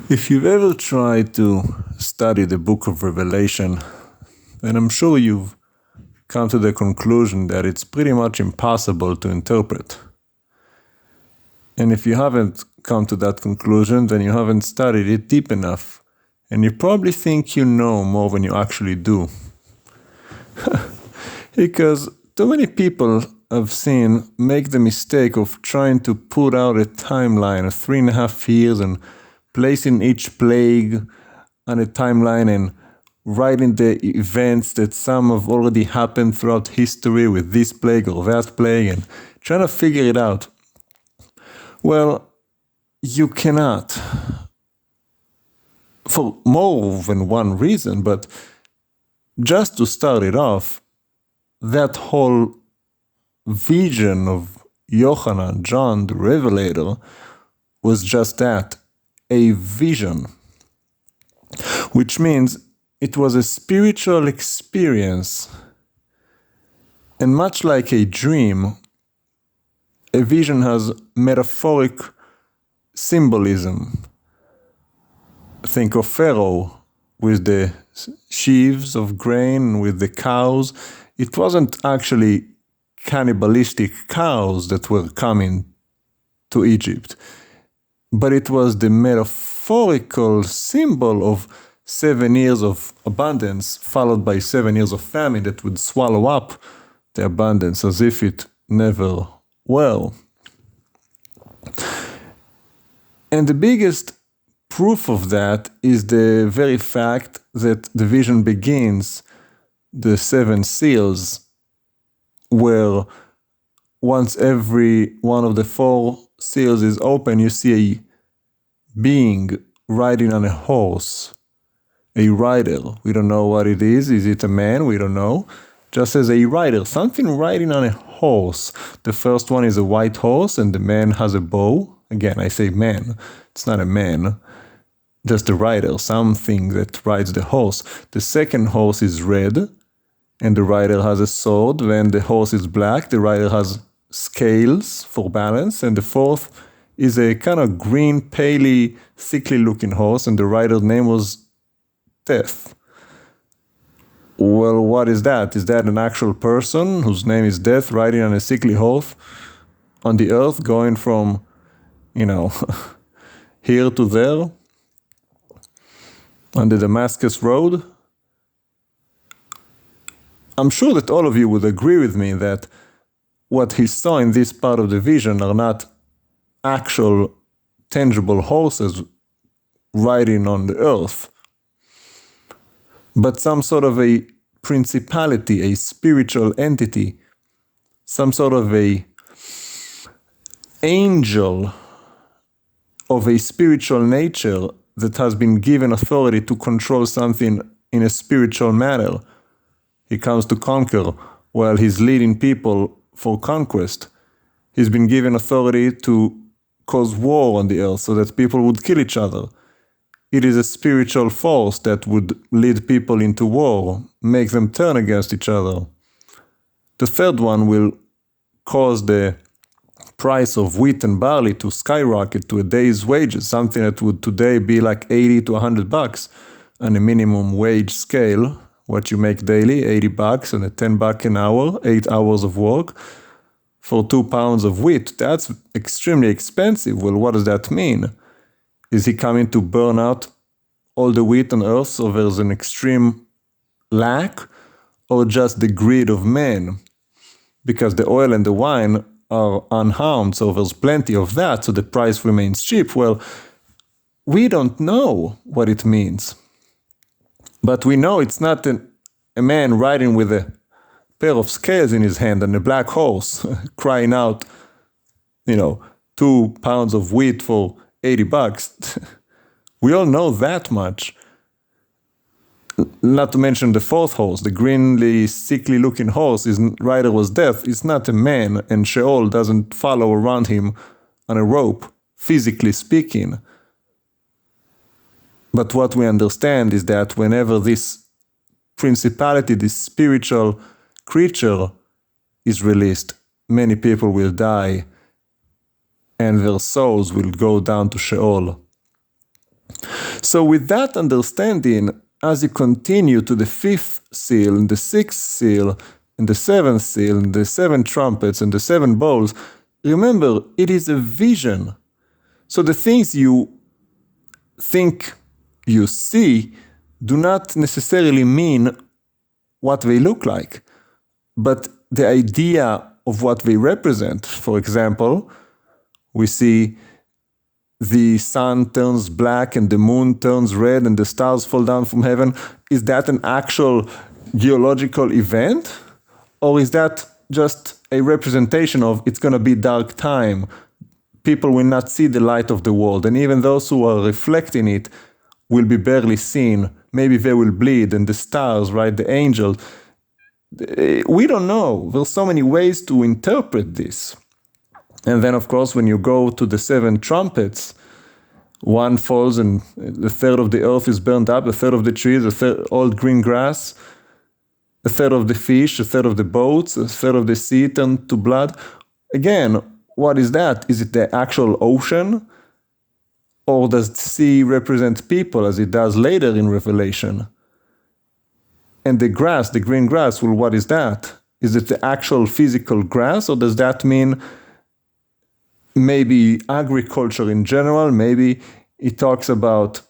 If you've ever tried to study the book of Revelation, then I'm sure you've come to the conclusion that it's pretty much impossible to interpret. And if you haven't come to that conclusion, then you haven't studied it deep enough. And you probably think you know more than you actually do. Because too many people I've seen make the mistake of trying to put out a timeline of 3.5 years and placing each plague on a timeline and writing the events that some have already happened throughout history with this plague or that plague and trying to figure it out. Well, you cannot. For more than one reason, but just to start it off, that whole vision of Yochanan, John, the Revelator, was just that, a vision. Which means it was a spiritual experience. And much like a dream, a vision has metaphoric symbolism. Think of Pharaoh with the sheaves of grain, with the cows. It wasn't actually cannibalistic cows that were coming to Egypt, but it was the metaphorical symbol of 7 years of abundance followed by 7 years of famine that would swallow up the abundance as if it never were. And the biggest proof of that is the very fact that the vision begins the 7 seals, where once every one of the 4 seals is open, you see a being riding on a horse, a rider. We don't know what it is. Is it a man? We don't know. Just as a rider, something riding on a horse. The first one is a white horse and the man has a bow. Again, I say man. It's not a man. Just the rider, something that rides the horse. The second horse is red, and the rider has a sword. When the horse is black, the rider has scales for balance. And the fourth is a kind of green, paley, sickly-looking horse, and the rider's name was Death. Well, what is that? Is that an actual person whose name is Death riding on a sickly horse on the earth, going from, here to there? On the Damascus Road? I'm sure that all of you would agree with me that what he saw in this part of the vision are not actual tangible horses riding on the earth, but some sort of a principality, a spiritual entity, some sort of a angel of a spiritual nature that has been given authority to control something in a spiritual manner. He comes to conquer while he's leading people for conquest. He's been given authority to cause war on the earth so that people would kill each other. It is a spiritual force that would lead people into war, make them turn against each other. The third one will cause the price of wheat and barley to skyrocket to a day's wages, something that would today be like $80 to $100 on a minimum wage scale. What you make daily, $80 and a $10 an hour, 8 hours of work for 2 pounds of wheat. That's extremely expensive. Well, what does that mean? Is he coming to burn out all the wheat on earth so there's an extreme lack, or just the greed of men? Because the oil and the wine are unharmed, so there's plenty of that, so the price remains cheap. Well, we don't know what it means. But we know it's not a man riding with a pair of scales in his hand and a black horse crying out, 2 pounds of wheat for $80. We all know that much. Not to mention the fourth horse, the greenly, sickly-looking horse. His rider was Death. It's not a man, and Sheol doesn't follow around him on a rope, physically speaking. But what we understand is that whenever this principality, this spiritual creature is released, many people will die and their souls will go down to Sheol. So with that understanding, as you continue to the fifth seal, and the sixth seal, and the seventh seal, and the seven trumpets, and the seven bowls, remember, it is a vision. So the things you think you see do not necessarily mean what they look like, but the idea of what they represent. For example, we see the sun turns black and the moon turns red and the stars fall down from heaven. Is that an actual geological event? Or is that just a representation of it's going to be dark time? People will not see the light of the world, and even those who are reflecting it will be barely seen. Maybe they will bleed, and the stars, right, the angels. We don't know. There's so many ways to interpret this. And then, of course, when you go to the seven trumpets, one falls and a third of the earth is burned up, a third of the trees, a third old green grass, a third of the fish, a third of the boats, a third of the sea turned to blood. Again, what is that? Is it the actual ocean? Or does the sea represent people as it does later in Revelation? And the grass, the green grass, well, what is that? Is it the actual physical grass, or does that mean maybe agriculture in general? Maybe it talks about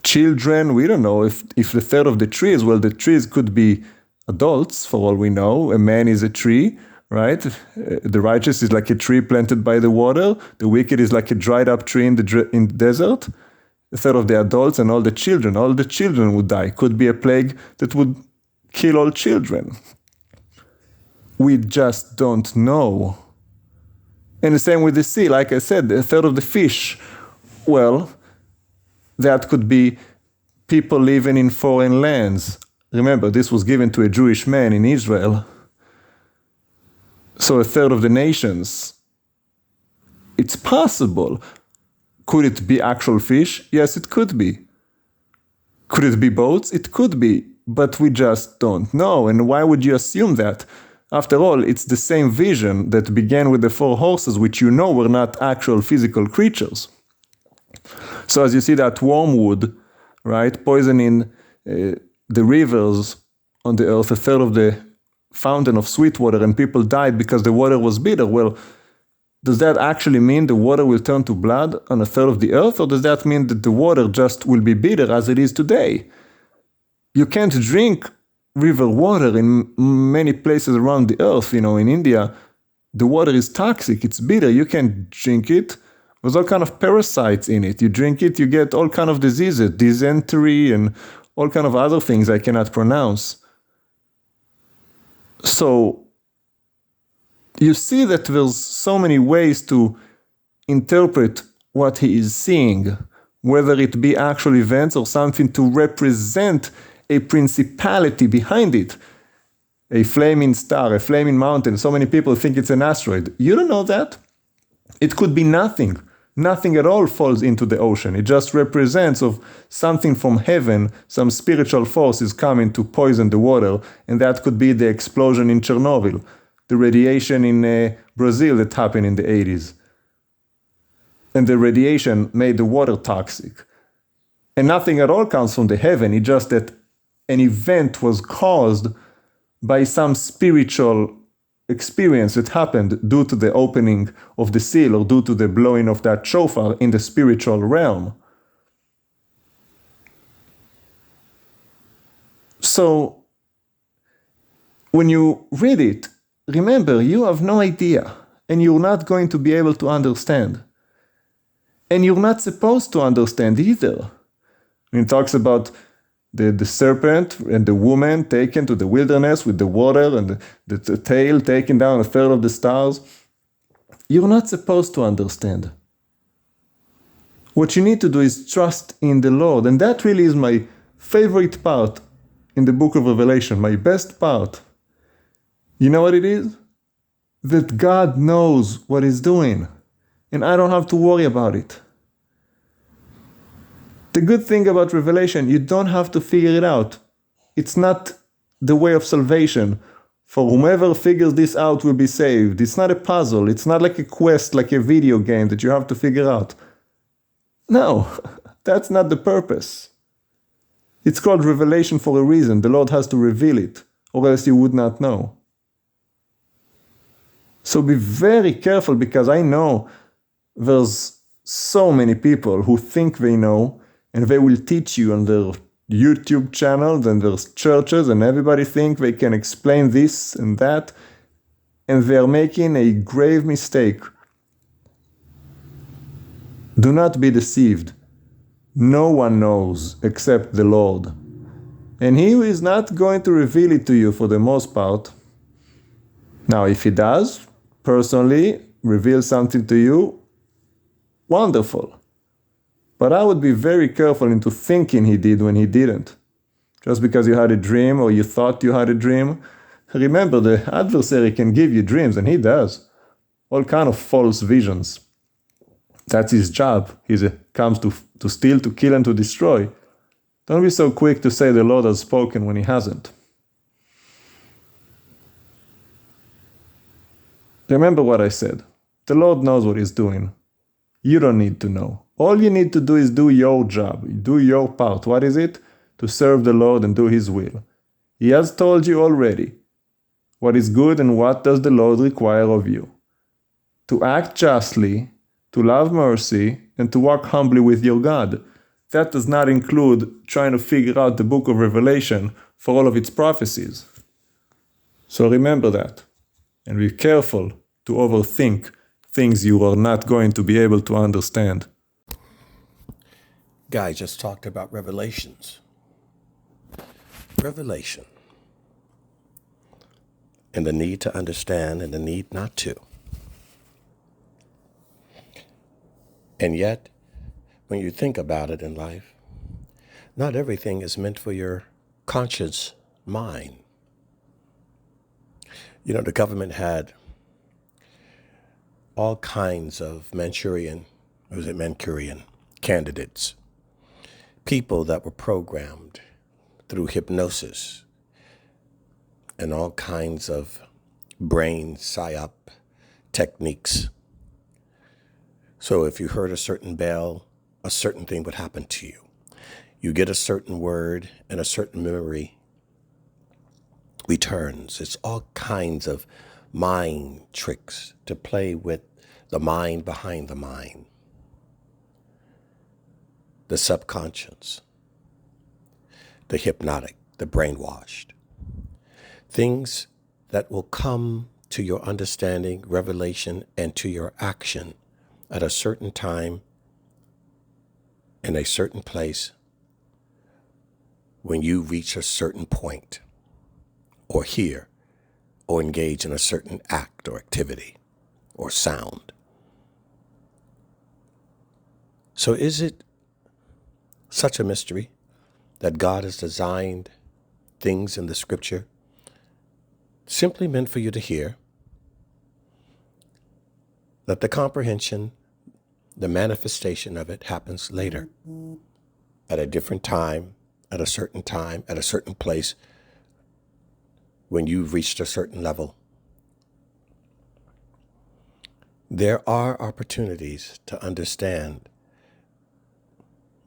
children. We don't know if the third of the trees, well, the trees could be adults for all we know. A man is a tree, right? The righteous is like a tree planted by the water. The wicked is like a dried up tree in the desert. A third of the adults and all the children would die. Could be a plague that would kill all children. We just don't know. And the same with the sea, like I said, a third of the fish. Well, that could be people living in foreign lands. Remember, this was given to a Jewish man in Israel. So a third of the nations. It's possible. Could it be actual fish? Yes, it could be. Could it be boats? It could be. But we just don't know. And why would you assume that? After all, it's the same vision that began with the four horses, which you know were not actual physical creatures. So as you see that wormwood, right, poisoning the rivers on the earth, a third of the fountain of sweet water, and people died because the water was bitter. Well, does that actually mean the water will turn to blood on a third of the earth, or does that mean that the water just will be bitter as it is today? You can't drink river water in many places around the earth. You know, in India, the water is toxic, it's bitter, you can't drink it. There's all kind of parasites in it. You drink it, you get all kind of diseases, dysentery and all kind of other things I cannot pronounce. So you see that there's so many ways to interpret what he is seeing, whether it be actual events or something to represent a principality behind it. A flaming star, a flaming mountain. So many people think it's an asteroid. You don't know that. It could be nothing. Nothing at all falls into the ocean. It just represents of something from heaven, some spiritual force is coming to poison the water, and that could be the explosion in Chernobyl, the radiation in Brazil that happened in the 80s. And the radiation made the water toxic. And nothing at all comes from the heaven, it's just that an event was caused by some spiritual experience that happened due to the opening of the seal or due to the blowing of that shofar in the spiritual realm. So, when you read it, remember, you have no idea, and you're not going to be able to understand. And you're not supposed to understand either. When it talks about the serpent and the woman taken to the wilderness with the water and the tail taken down a third of the stars, you're not supposed to understand. What you need to do is trust in the Lord. And that really is my favorite part in the book of Revelation, my best part. You know what it is? That God knows what He's doing, and I don't have to worry about it. The good thing about Revelation, you don't have to figure it out. It's not the way of salvation. For whomever figures this out will be saved. It's not a puzzle. It's not like a quest, like a video game that you have to figure out. No, That's not the purpose. It's called revelation for a reason. The Lord has to reveal it, or else you would not know. So be very careful, because I know there's so many people who think they know, and they will teach you on their YouTube channels and there's churches, and everybody think they can explain this and that, and they are making a grave mistake. Do not be deceived. No one knows except the Lord. And He is not going to reveal it to you for the most part. Now, if He does, personally, reveal something to you, wonderful. But I would be very careful into thinking He did when He didn't. Just because you had a dream or you thought you had a dream. Remember, the adversary can give you dreams, and he does. All kind of false visions. That's his job. He comes to steal, to kill, and to destroy. Don't be so quick to say the Lord has spoken when He hasn't. Remember what I said. The Lord knows what He's doing. You don't need to know. All you need to do is do your job. Do your part. What is it? To serve the Lord and do His will. He has told you already what is good and what does the Lord require of you. To act justly, to love mercy, and to walk humbly with your God. That does not include trying to figure out the book of Revelation for all of its prophecies. So remember that. And be careful to overthink things you are not going to be able to understand. Guy just talked about revelations. Revelation. And the need to understand and the need not to. And yet, when you think about it in life, not everything is meant for your conscious mind. You know, the government had all kinds of Manchurian candidates, people that were programmed through hypnosis and all kinds of brain psyop techniques. So if you heard a certain bell, a certain thing would happen to you. You get a certain word and a certain memory returns. It's all kinds of mind tricks to play with the mind behind the mind, the subconscious, the hypnotic, the brainwashed. Things that will come to your understanding, revelation, and to your action at a certain time, in a certain place, when you reach a certain point, or hear, or engage in a certain act or activity, or sound. So is it such a mystery that God has designed things in the scripture simply meant for you to hear, that the comprehension, the manifestation of it happens later, at a different time, at a certain place, when you've reached a certain level? There are opportunities to understand,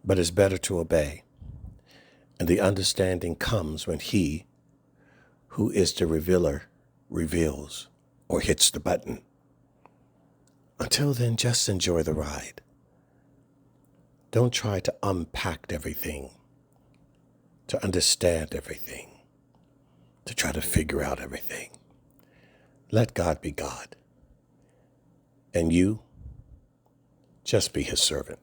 but it's better to obey. And the understanding comes when He, who is the revealer, reveals or hits the button. Until then, just enjoy the ride. Don't try to unpack everything, to understand everything, to try to figure out everything. Let God be God. And you, just be His servant.